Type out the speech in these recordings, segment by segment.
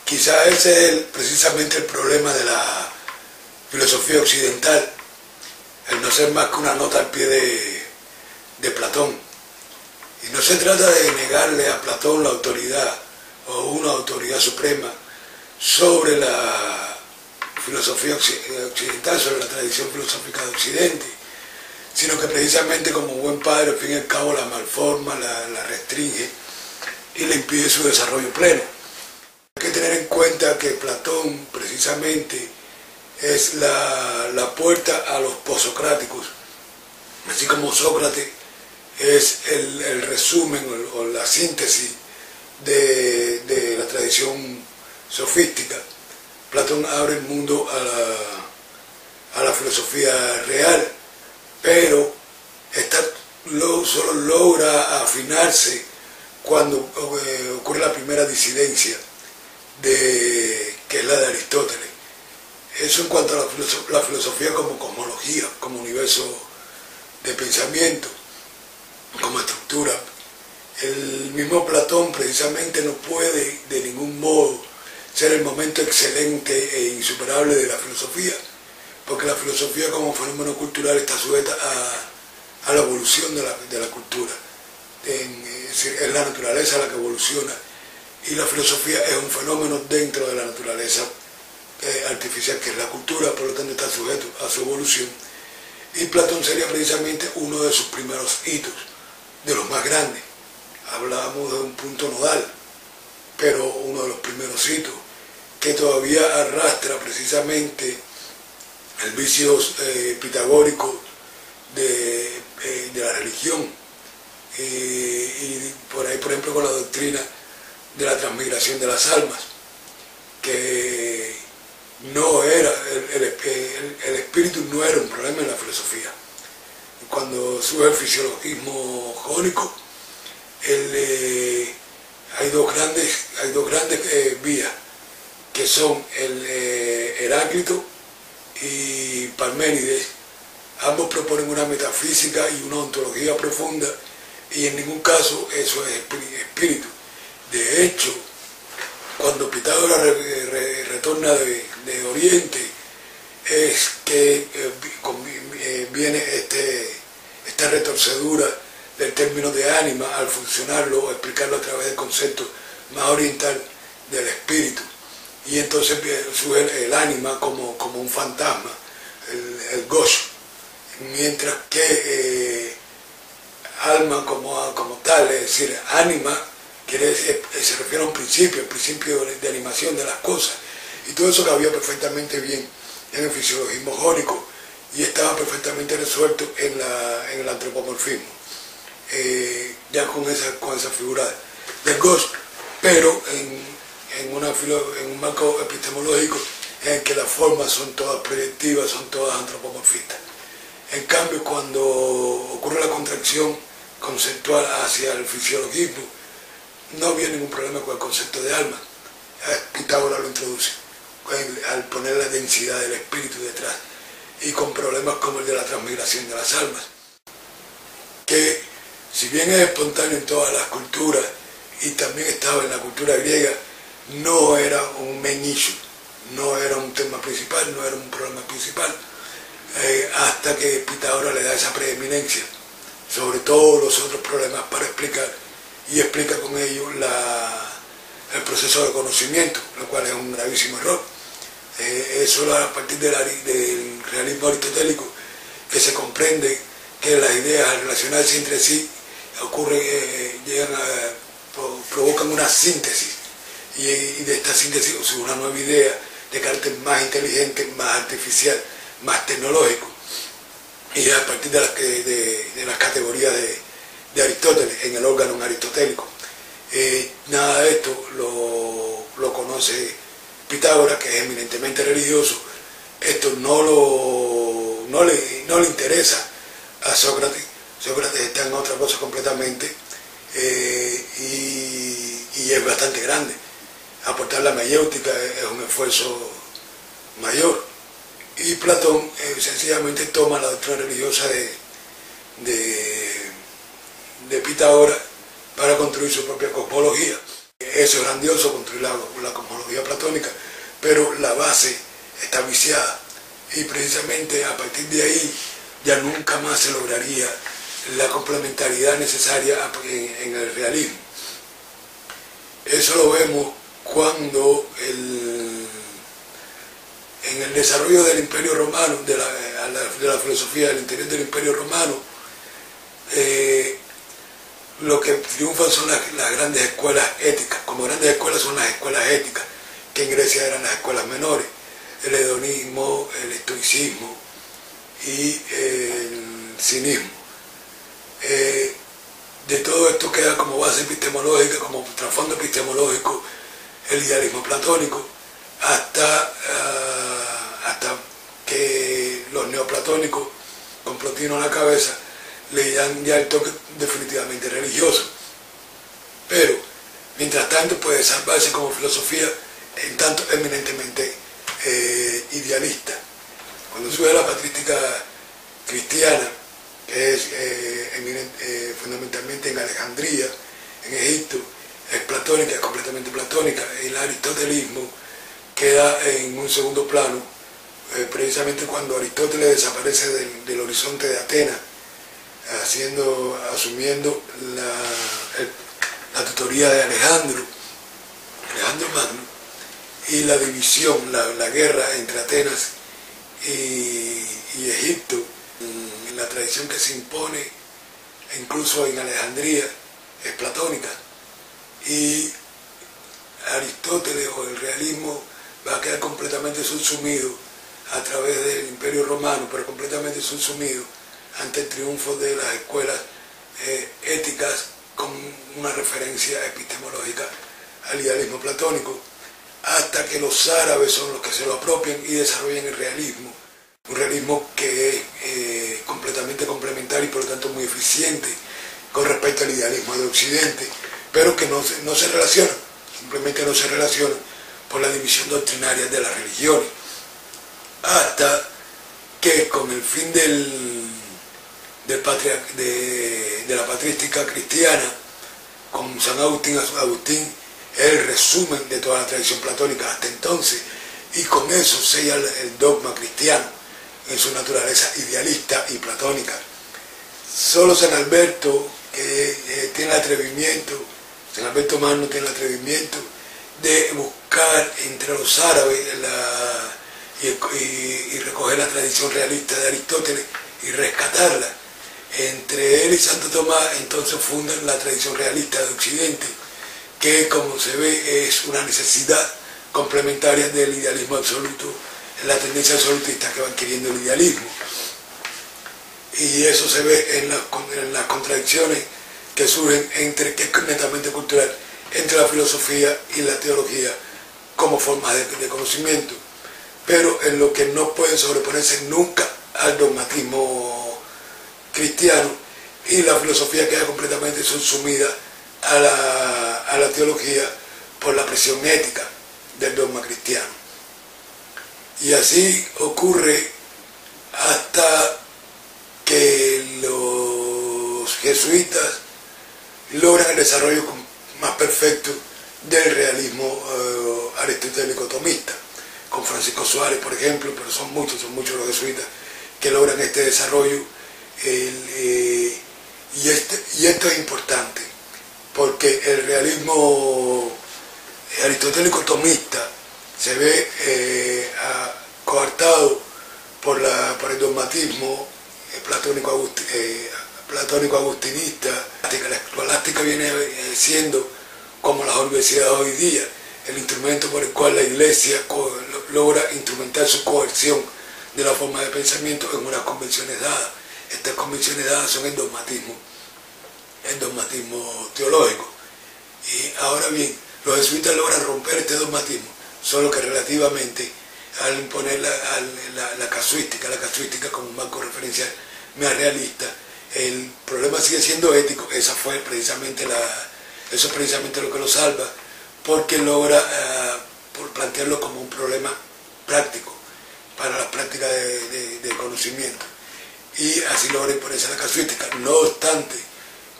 Quizá ese es precisamente el problema de la filosofía occidental, el no ser más que una nota al pie de Platón. Y no se trata de negarle a Platón la autoridad o una autoridad suprema sobre la filosofía occidental, sobre la tradición filosófica de Occidente, sino que precisamente como buen padre, al fin y al cabo, la malforma, la restringe y le impide su desarrollo pleno. Hay que tener en cuenta que Platón precisamente es la puerta a los posocráticos, así como Sócrates es el resumen o la síntesis de la tradición sofística. Platón abre el mundo a la filosofía real, pero esta solo logra afinarse cuando ocurre la primera disidencia, que es la de Aristóteles. Eso en cuanto a la filosofía como cosmología, como universo de pensamiento, como estructura. El mismo Platón precisamente no puede de ningún modo ser el momento excelente e insuperable de la filosofía, porque la filosofía como fenómeno cultural está sujeta a la evolución de la cultura. Es la naturaleza la que evoluciona, y la filosofía es un fenómeno dentro de la naturaleza artificial que es la cultura, por lo tanto está sujeto a su evolución. Y Platón sería precisamente uno de sus primeros hitos, de los más grandes. Hablábamos de un punto nodal, pero uno de los primeros hitos que todavía arrastra precisamente el vicio pitagórico de la religión, y por ahí, por ejemplo, con la doctrina de la transmigración de las almas, que no era, el espíritu no era un problema en la filosofía. Cuando surge el fisiologismo jónico, hay dos grandes vías, que son Heráclito y Parménides. Ambos proponen una metafísica y una ontología profunda, y en ningún caso eso es espíritu. De hecho, cuando Pitágoras retorna de Oriente, es que viene esta retorcedura del término de ánima al funcionarlo o explicarlo a través del concepto más oriental del espíritu. Y entonces surge el ánima como un fantasma, el ghost, mientras que alma como tal, es decir, ánima, se refiere a un principio, el principio de animación de las cosas, y todo eso cabía perfectamente bien en el fisiologismo jónico y estaba perfectamente resuelto en el antropomorfismo, ya con esa figura del ghost, pero en un marco epistemológico en el que las formas son todas proyectivas, son todas antropomorfistas. En cambio, cuando ocurre la contracción conceptual hacia el fisiologismo, no había ningún problema con el concepto de alma. Pitágoras lo introduce al poner la densidad del espíritu detrás, y con problemas como el de la transmigración de las almas, que si bien es espontáneo en todas las culturas y también estaba en la cultura griega, no era un main issue, no era un tema principal, no era un problema principal, hasta que Pitágoras le da esa preeminencia sobre todos los otros problemas para explicar, y explica con ello el proceso de conocimiento, lo cual es un gravísimo error. Es solo a partir del realismo aristotélico que se comprende que las ideas al relacionarse entre sí provocan una síntesis, y de esta síntesis surge una nueva idea de carácter más inteligente, más artificial, más tecnológico, y a partir de las categorías de Aristóteles en el órgano aristotélico. Nada de esto lo conoce Pitágoras, que es eminentemente religioso. Esto no le interesa a Sócrates. Sócrates está en otra cosa completamente, y es bastante grande. Aportar la mayéutica es un esfuerzo mayor, y Platón sencillamente toma la doctrina religiosa de Pitágoras para construir su propia cosmología. eso es grandioso, construir la cosmología platónica, pero la base está viciada y precisamente a partir de ahí ya nunca más se lograría la complementariedad necesaria en el realismo. Eso lo vemos cuando en el desarrollo del Imperio Romano, de la filosofía del interior del Imperio Romano, lo que triunfan son las grandes escuelas éticas. Como grandes escuelas son las escuelas éticas, que en Grecia eran las escuelas menores, el hedonismo, el estoicismo y el cinismo. De todo esto queda como base epistemológica, como trasfondo epistemológico, el idealismo platónico, hasta que los neoplatónicos, con Plotino a la cabeza, le dan ya el toque definitivamente religioso. Pero, mientras tanto, puede salvarse como filosofía, en tanto eminentemente idealista. Cuando sube la patrística cristiana, que es fundamentalmente en Alejandría, en Egipto, es platónica, es completamente platónica. El aristotelismo queda en un segundo plano, precisamente cuando Aristóteles desaparece del horizonte de Atenas, asumiendo la tutoría de Alejandro Magno, y la división, la guerra entre Atenas y Egipto, la tradición que se impone, incluso en Alejandría, es platónica. Y Aristóteles o el realismo va a quedar completamente subsumido a través del Imperio Romano, pero completamente subsumido ante el triunfo de las escuelas éticas con una referencia epistemológica al idealismo platónico, hasta que los árabes son los que se lo apropian y desarrollan el realismo. Un realismo que es completamente complementario y por lo tanto muy eficiente con respecto al idealismo de Occidente, pero que no se relaciona, simplemente no se relaciona por la división doctrinaria de las religiones, hasta que con el fin de la patrística cristiana, con San Agustín es el resumen de toda la tradición platónica hasta entonces, y con eso sella el dogma cristiano en su naturaleza idealista y platónica. Solo San Alberto, que tiene el atrevimiento, San Alberto Magno tiene el atrevimiento de buscar entre los árabes y recoger la tradición realista de Aristóteles y rescatarla. Entre él y Santo Tomás entonces fundan la tradición realista de Occidente, que como se ve es una necesidad complementaria del idealismo absoluto, la tendencia absolutista que va adquiriendo el idealismo. Y eso se ve en las contradicciones que surgen que es netamente cultural, entre la filosofía y la teología como formas de conocimiento, pero en lo que no pueden sobreponerse nunca al dogmatismo cristiano, y la filosofía queda completamente subsumida a la teología por la presión ética del dogma cristiano. Y así ocurre hasta que los jesuitas logran el desarrollo más perfecto del realismo aristotélico tomista, con Francisco Suárez, por ejemplo, pero son muchos los jesuitas que logran este desarrollo. Y esto es importante, porque el realismo aristotélico tomista se ve coartado por el dogmatismo platónico agustinista. La escolástica viene siendo, como las universidades hoy día, el instrumento por el cual la Iglesia logra instrumentar su coerción de la forma de pensamiento en unas convenciones dadas. Estas convenciones dadas son el dogmatismo teológico. Y ahora bien, los jesuitas logran romper este dogmatismo, solo que relativamente al imponer la casuística como un marco referencial más realista, el problema sigue siendo ético. Eso es precisamente lo que lo salva, porque logra por plantearlo como un problema práctico para la práctica de conocimiento, y así logra imponerse la casuística. No obstante,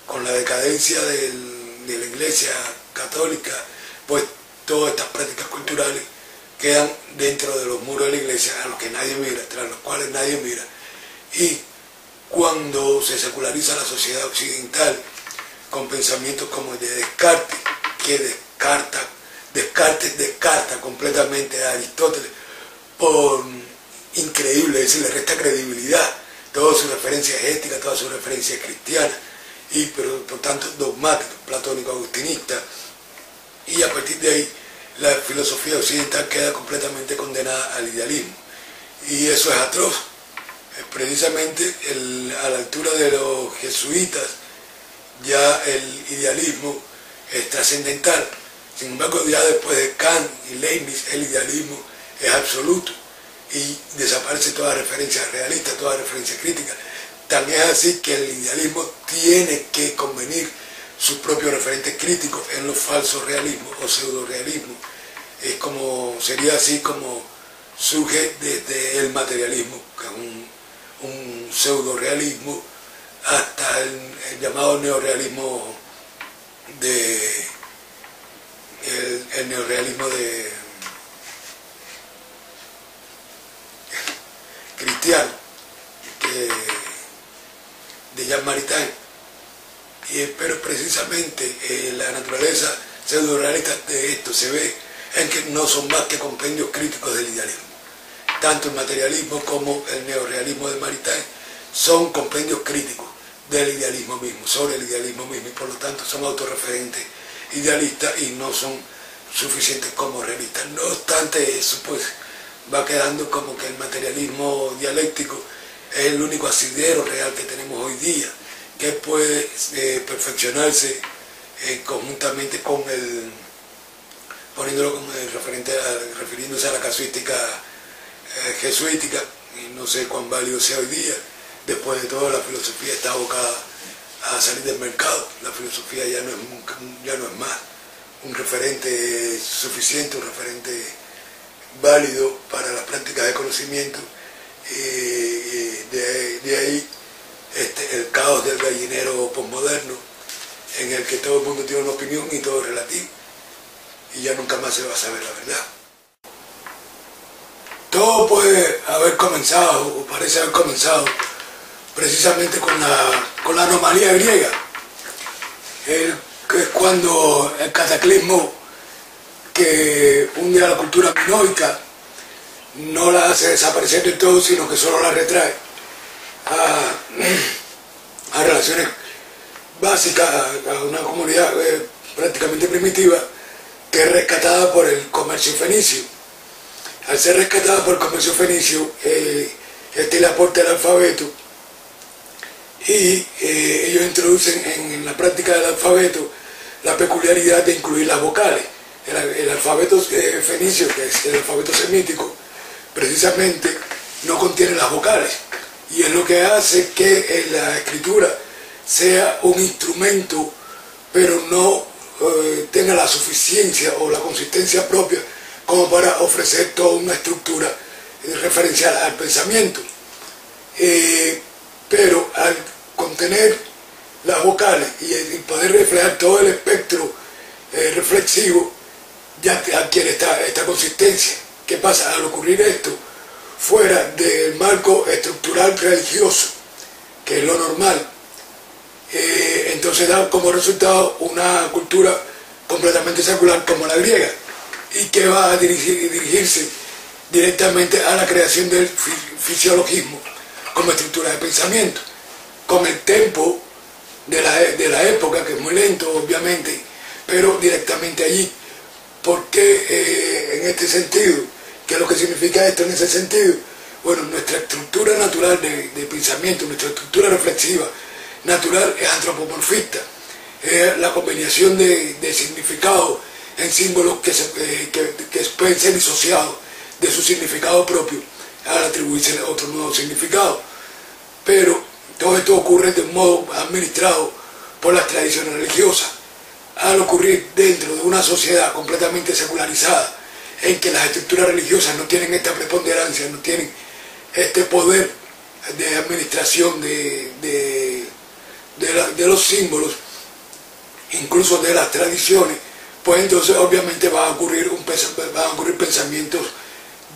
con la decadencia de la Iglesia católica, pues todas estas prácticas culturales quedan dentro de los muros de la iglesia, a los que nadie mira, tras los cuales nadie mira. Y cuando se seculariza la sociedad occidental con pensamientos como el de Descartes, que descarta completamente a Aristóteles por increíble, es decir, le resta credibilidad, todas sus referencias éticas, todas sus referencias cristianas, y pero por tanto dogmático, platónico, agustinista, y a partir de ahí la filosofía occidental queda completamente condenada al idealismo, y eso es atroz. Precisamente a la altura de los jesuitas ya el idealismo es trascendental. Sin embargo, ya después de Kant y Leibniz, el idealismo es absoluto y desaparece toda referencia realista, toda referencia crítica. Tan es así que el idealismo tiene que convenir sus propios referentes críticos en los falsos realismos o pseudo-realismos. Es como, sería así como surge desde el materialismo, que es un pseudo-realismo, hasta el llamado neorrealismo el neorrealismo cristiano de Jean Maritain. Pero precisamente la naturaleza pseudo-realista de esto se ve en que no son más que compendios críticos del idealismo. Tanto el materialismo como el neorrealismo de Maritain son compendios críticos del idealismo mismo, sobre el idealismo mismo, y por lo tanto son autorreferentes idealistas y no son suficientes como realistas. No obstante eso, pues va quedando como que el materialismo dialéctico es el único asidero real que tenemos hoy día, que puede perfeccionarse conjuntamente con poniéndolo como referente refiriéndose a la casuística jesuítica, y no sé cuán válido sea hoy día. Después de todo, la filosofía está abocada a salir del mercado. La filosofía ya no es más un referente suficiente, un referente válido para las prácticas de conocimiento. De ahí el caos del gallinero posmoderno, en el que todo el mundo tiene una opinión y todo es relativo, y ya nunca más se va a saber la verdad. Todo puede haber comenzado, o parece haber comenzado, precisamente con la anomalía griega, que es cuando el cataclismo que hunde a la cultura minoica no la hace desaparecer del todo, sino que solo la retrae a relaciones básicas, a una comunidad prácticamente primitiva, que es rescatada por el comercio fenicio. Al ser rescatada por el comercio fenicio, le aporta el alfabeto, y ellos introducen en la práctica del alfabeto la peculiaridad de incluir las vocales. El alfabeto fenicio, que es el alfabeto semítico, precisamente no contiene las vocales, y es lo que hace que la escritura sea un instrumento, pero no tenga la suficiencia o la consistencia propia como para ofrecer toda una estructura referencial al pensamiento. Pero al contener las vocales y poder reflejar todo el espectro reflexivo, ya adquiere esta consistencia. ¿Qué pasa? Al ocurrir esto fuera del marco estructural religioso, que es lo normal, entonces da como resultado una cultura completamente secular como la griega, y que va a dirigirse directamente a la creación del fisiologismo como estructura de pensamiento, con el tempo de la época, que es muy lento obviamente, pero directamente allí. ¿Por qué en este sentido? ¿Qué es lo que significa esto en ese sentido? Bueno, nuestra estructura natural de pensamiento, nuestra estructura reflexiva natural es antropomorfista. Es la combinación de significados en símbolos que pueden ser disociados de su significado propio al atribuirse otro nuevo significado. Pero todo esto ocurre de un modo administrado por las tradiciones religiosas. Al ocurrir dentro de una sociedad completamente secularizada, en que las estructuras religiosas no tienen esta preponderancia, no tienen este poder de administración de los símbolos, incluso de las tradiciones, pues entonces obviamente van a ocurrir pensamientos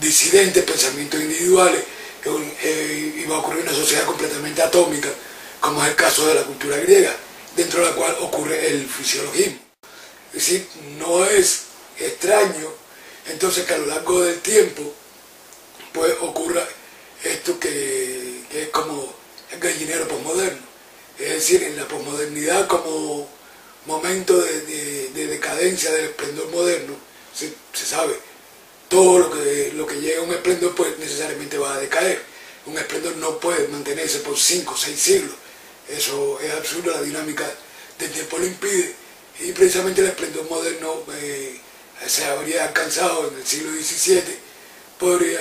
disidentes, pensamientos individuales, y va a ocurrir una sociedad completamente atómica, como es el caso de la cultura griega, dentro de la cual ocurre el fisiologismo. Es decir, no es extraño entonces que a lo largo del tiempo pues ocurra esto que es como el gallinero posmoderno. Es decir, en la posmodernidad como momento de decadencia del esplendor moderno, se sabe, todo lo que llega a un esplendor pues necesariamente va a decaer. Un esplendor no puede mantenerse por 5 o 6 siglos. Eso es absurdo, la dinámica del tiempo lo impide, y precisamente el esplendor moderno se habría alcanzado en el siglo XVII, puede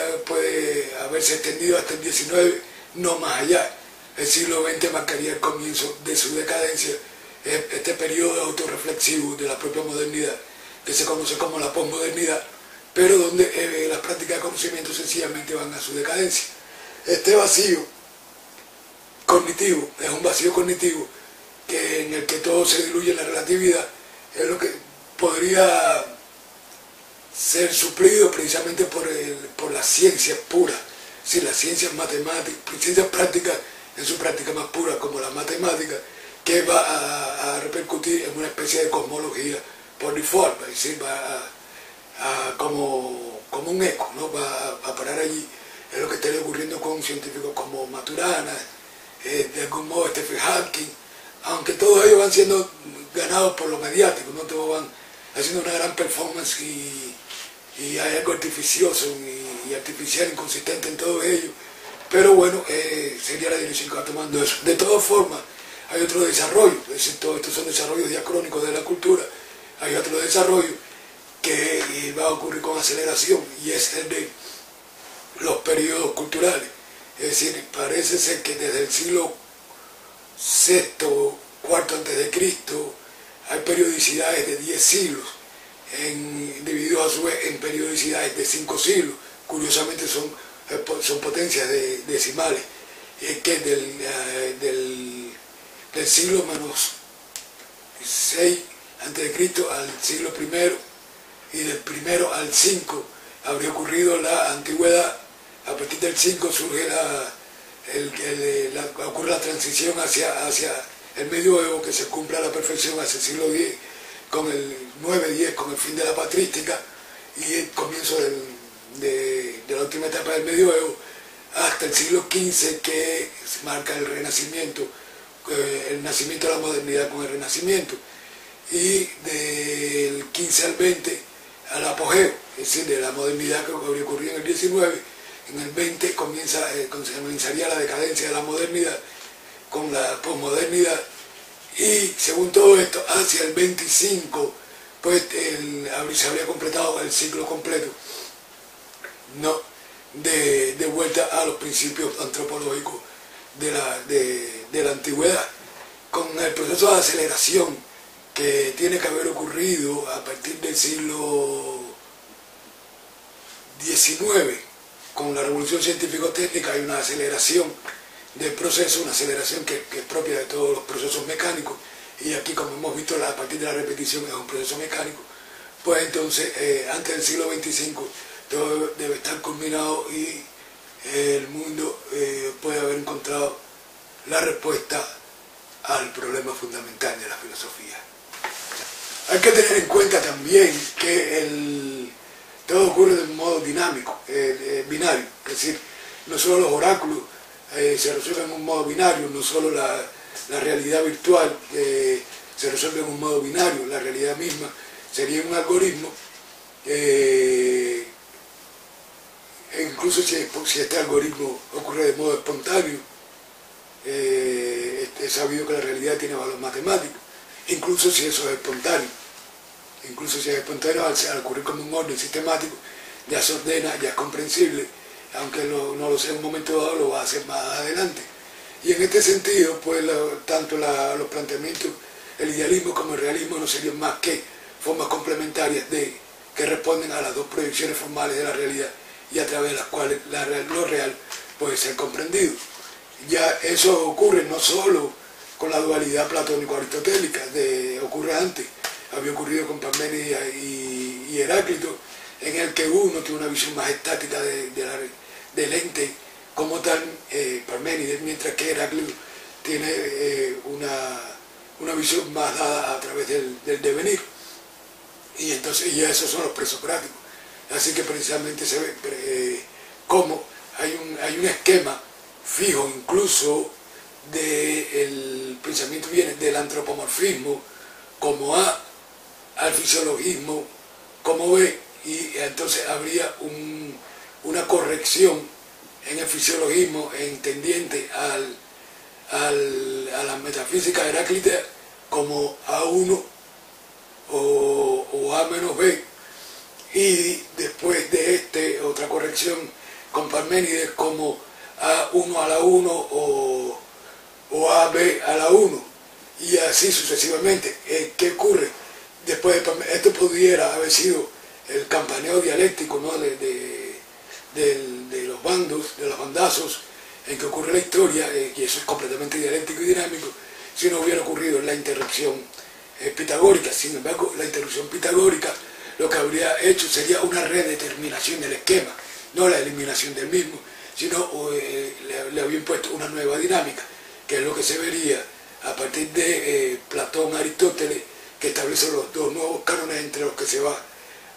haberse extendido hasta el XIX, no más allá. El siglo XX marcaría el comienzo de su decadencia, este periodo autorreflexivo de la propia modernidad, que se conoce como la posmodernidad, pero donde las prácticas de conocimiento sencillamente van a su decadencia. Este vacío cognitivo es un vacío cognitivo en el que todo se diluye en la relatividad, es lo que podría ser suplido precisamente por las ciencias puras, si las ciencias matemáticas, ciencias prácticas en su práctica más pura, como la matemática, que va a repercutir en una especie de cosmología por default, es decir, va como un eco, ¿no? Va a parar allí. Es lo que está ocurriendo con científicos como Maturana, de algún modo Stephen Hawking, aunque todos ellos van siendo ganados por lo mediático, ¿no? Todos van haciendo una gran performance y hay algo artificioso y artificial, inconsistente en todo ello, pero bueno, sería la dirección que va tomando eso. De todas formas, hay otro desarrollo, es decir, todos estos son desarrollos diacrónicos de la cultura, hay otro desarrollo que va a ocurrir con aceleración, y es el de los periodos culturales. Es decir, parece ser que desde el siglo VI, IV a.C., hay periodicidades de 10 siglos, divididos a su vez en periodicidades de 5 siglos. Curiosamente son potencias decimales, que del siglo -6 a.C. al siglo I, y del primero al 5 habría ocurrido la antigüedad. A partir del 5 surge ocurre la transición hacia el medioevo, que se cumple a la perfección hacia el siglo X, con el 9-10, con el fin de la patrística y el comienzo de la última etapa del medioevo, hasta el siglo XV, que marca el Renacimiento, el nacimiento de la modernidad con el Renacimiento, y del XV al XX al apogeo, es decir, de la modernidad que habría ocurrido en el XIX. En el 20 comenzaría la decadencia de la modernidad con la posmodernidad, y según todo esto, hacia el 25 pues se habría completado el ciclo completo, ¿no?, de vuelta a los principios antropológicos de la antigüedad, con el proceso de aceleración que tiene que haber ocurrido a partir del siglo XIX. Con la revolución científico-técnica hay una aceleración del proceso, una aceleración que es propia de todos los procesos mecánicos, y aquí, como hemos visto, a partir de la repetición es un proceso mecánico. Pues entonces, antes del siglo XXV, todo debe estar culminado y el mundo puede haber encontrado la respuesta al problema fundamental de la filosofía. Hay que tener en cuenta también que todo ocurre de un modo dinámico, binario, es decir, no solo los oráculos se resuelven en un modo binario, no solo la realidad virtual se resuelve en un modo binario, la realidad misma sería un algoritmo, incluso si este algoritmo ocurre de modo espontáneo, es sabido que la realidad tiene valor matemático, incluso si eso es espontáneo. Incluso si es espontáneo, al ocurrir como un orden sistemático, ya se ordena, ya es comprensible, aunque no lo sea en un momento dado, lo va a hacer más adelante. Y en este sentido, pues tanto los planteamientos, el idealismo como el realismo, no serían más que formas complementarias que responden a las dos proyecciones formales de la realidad, y a través de las cuales lo real puede ser comprendido. Ya eso ocurre no solo con la dualidad platónico-aristotélica, ocurre antes. había ocurrido con Parménides y Heráclito, en el que uno tiene una visión más estática del ente como tal, Parménides, mientras que Heráclito tiene una visión más dada a través del devenir. Y entonces ya esos son los presocráticos. Así que precisamente se ve cómo hay un esquema fijo, incluso del pensamiento viene del antropomorfismo como A, al fisiologismo como B, y entonces habría una corrección en el fisiologismo tendiente a la metafísica heráclita como A1 o A menos B, y después de otra corrección con Parménides como A1 a la 1 o AB a la 1, y así sucesivamente. ¿Qué ocurre? Después de Parménides, esto pudiera haber sido el campaneo dialéctico, ¿no? de los bandos, de los bandazos en que ocurre la historia, y eso es completamente dialéctico y dinámico, si no hubiera ocurrido la interrupción pitagórica. Sin embargo, la interrupción pitagórica lo que habría hecho sería una redeterminación del esquema, no la eliminación del mismo, sino le había impuesto una nueva dinámica, que es lo que se vería a partir de Platón, Aristóteles, que establece los dos nuevos cánones entre los que se va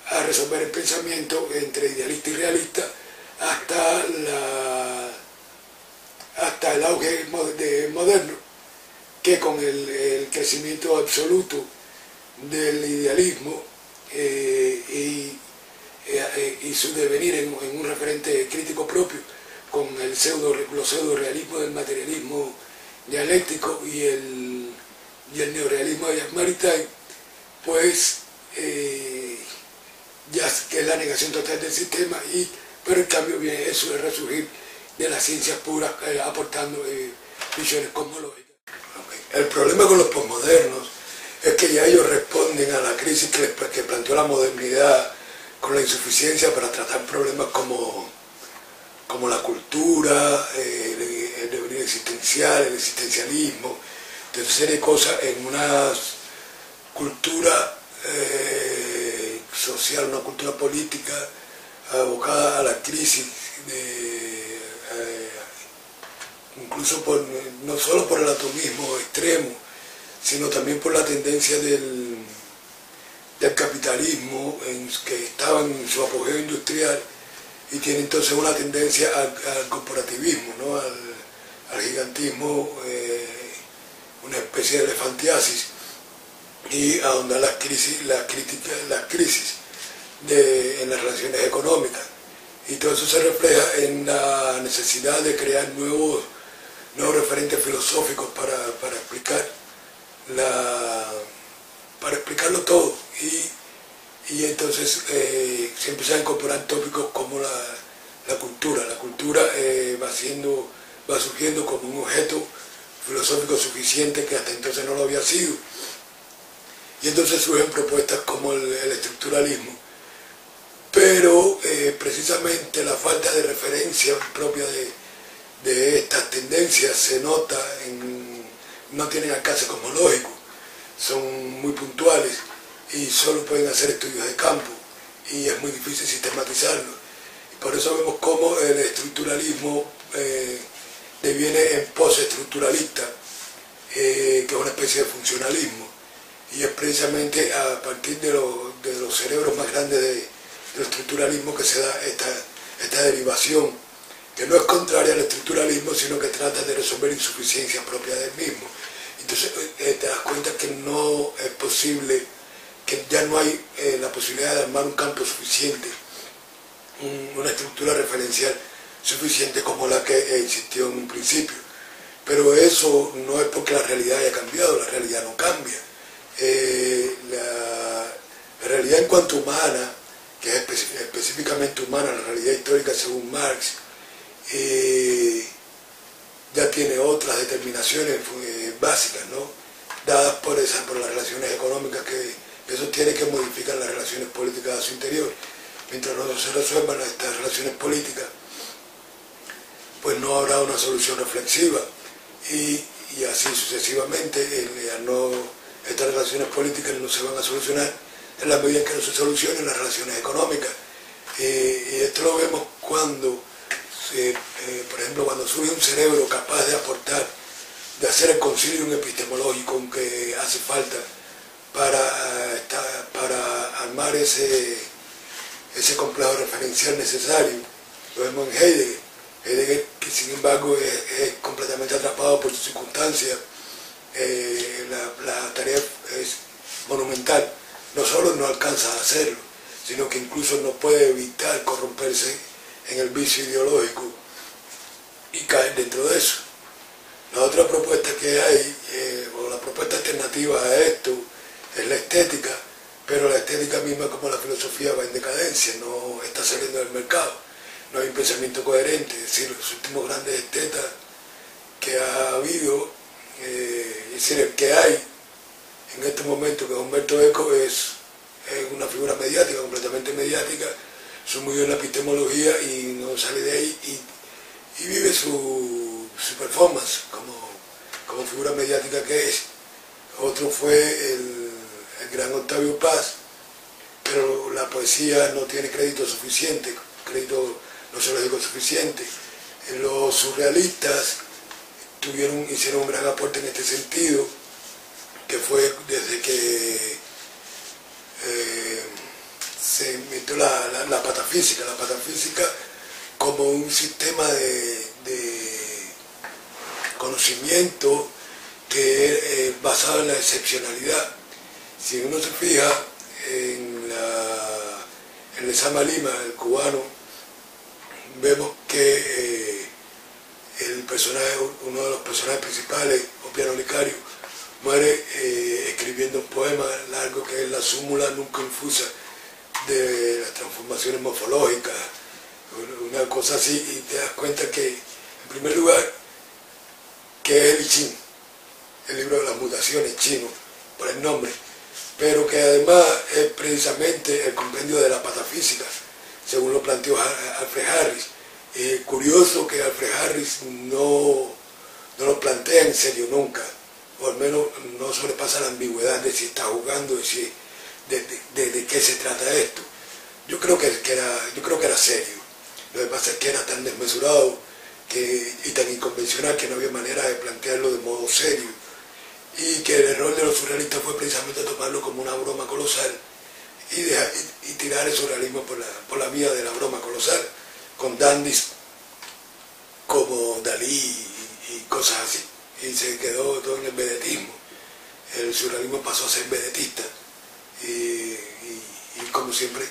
a resolver el pensamiento entre idealista y realista hasta el auge moderno, que con el crecimiento absoluto del idealismo y su devenir en un referente crítico propio, con los pseudo-realismos del materialismo dialéctico y el neorealismo de Jacques Maritain, pues ya que es la negación total del sistema, pero en cambio viene eso de resurgir de las ciencias puras, aportando visiones cosmológicas. El problema con los posmodernos es que ya ellos responden a la crisis que planteó la modernidad con la insuficiencia para tratar problemas como la cultura, el devenir existencial, el existencialismo, de una serie de cosas en una cultura social, una cultura política abocada a la crisis, incluso no solo por el atomismo extremo, sino también por la tendencia del capitalismo que estaba en su apogeo industrial y tiene entonces una tendencia al corporativismo, ¿no? al gigantismo, una especie de elefantiasis, y ahondar las crisis en las relaciones económicas. Y todo eso se refleja en la necesidad de crear nuevos referentes filosóficos para explicarlo todo. Y entonces se empiezan a incorporar tópicos como la cultura. La cultura va surgiendo como un objeto filosófico suficiente que hasta entonces no lo había sido. Y entonces surgen propuestas como el estructuralismo. Pero precisamente la falta de referencia propia de estas tendencias se nota no tienen alcance cosmológico, son muy puntuales y solo pueden hacer estudios de campo y es muy difícil sistematizarlo. Y por eso vemos cómo el estructuralismo deviene en postestructuralista, que es una especie de funcionalismo, y es precisamente a partir de los cerebros más grandes del estructuralismo que se da esta derivación, que no es contraria al estructuralismo, sino que trata de resolver insuficiencias propias del mismo. Entonces te das cuenta que no es posible, que ya no hay la posibilidad de armar un campo suficiente, una estructura referencial suficiente como la que existió en un principio. Pero eso no es porque la realidad haya cambiado, la realidad no cambia. La realidad en cuanto humana, que es específicamente humana, la realidad histórica según Marx, ya tiene otras determinaciones básicas, ¿no? Dadas por las relaciones económicas que eso tiene que modificar las relaciones políticas a su interior. Mientras no se resuelvan estas relaciones políticas, pues no habrá una solución reflexiva y así sucesivamente. estas relaciones políticas no se van a solucionar en la medida en que no se solucionen las relaciones económicas. Y esto lo vemos cuando, por ejemplo, cuando surge un cerebro capaz de aportar, de hacer el concilium epistemológico que hace falta para armar ese complejo referencial necesario. Lo vemos en Heidegger. Heidegger, que sin embargo es completamente atrapado por sus circunstancias. La tarea es monumental. No solo no alcanza a hacerlo, sino que incluso no puede evitar corromperse en el vicio ideológico y caer dentro de eso. La otra propuesta que hay, o la propuesta alternativa a esto, es la estética, pero la estética misma, como la filosofía, va en decadencia, no está saliendo del mercado, no hay un pensamiento coherente. Es decir, los últimos grandes estetas que ha habido, es decir, el que hay en este momento, que Humberto Eco, es una figura mediática, completamente mediática, son muy bien la epistemología y no sale de ahí y vive su performance como figura mediática que es. Otro fue el gran Octavio Paz, pero la poesía no tiene crédito suficiente, crédito nosológico suficiente. Los surrealistas hicieron un gran aporte en este sentido, que fue desde que se inventó la patafísica como un sistema de conocimiento que es basado en la excepcionalidad. Si uno se fija en Lezama Lima, el cubano, vemos que uno de los personajes principales, Opiano Licario, muere escribiendo un poema largo que es La súmula nunca infusa de las transformaciones morfológicas, una cosa así, y te das cuenta que, en primer lugar, que es el I Ching, el libro de las mutaciones chino, por el nombre, pero que además es precisamente el compendio de la patafísica, según lo planteó Alfred Harris. Curioso que Alfred Harris no lo plantea en serio nunca, o al menos no sobrepasa la ambigüedad de si está jugando, de qué se trata esto. Yo creo que era serio. Lo que pasa es que era tan desmesurado y tan inconvencional que no había manera de plantearlo de modo serio, y que el error de los surrealistas fue precisamente tomarlo como una broma colosal y tirar el surrealismo por la vía de la broma colosal, con dandis como Dalí y cosas así, y se quedó todo en el vedetismo. El surrealismo pasó a ser vedetista y como siempre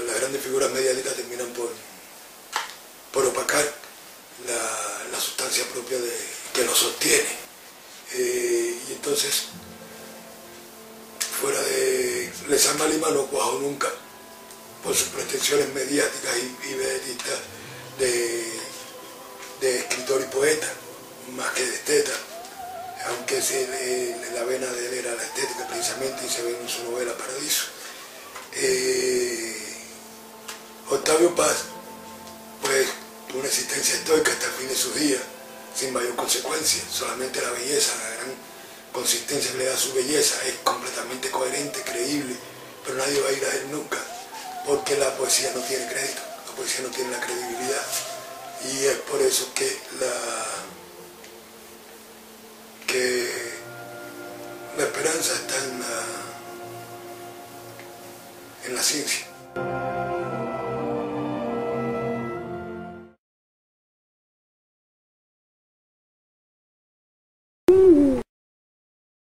las grandes figuras mediáticas terminan por opacar la sustancia propia que lo sostiene. Y entonces, fuera de Lezama Lima, no cuajó nunca por sus pretensiones mediáticas y vedetistas de escritor y poeta, más que de esteta, aunque la vena de él era la estética precisamente, y se ve en su novela Paradiso. Octavio Paz, pues, tuvo una existencia estoica hasta el fin de sus días, sin mayor consecuencia, solamente la belleza, la gran consistencia que le da su belleza, es completamente coherente, creíble, pero nadie va a ir a él nunca, porque la poesía no tiene crédito, la poesía no tiene la credibilidad, y es por eso que la esperanza está en la ciencia.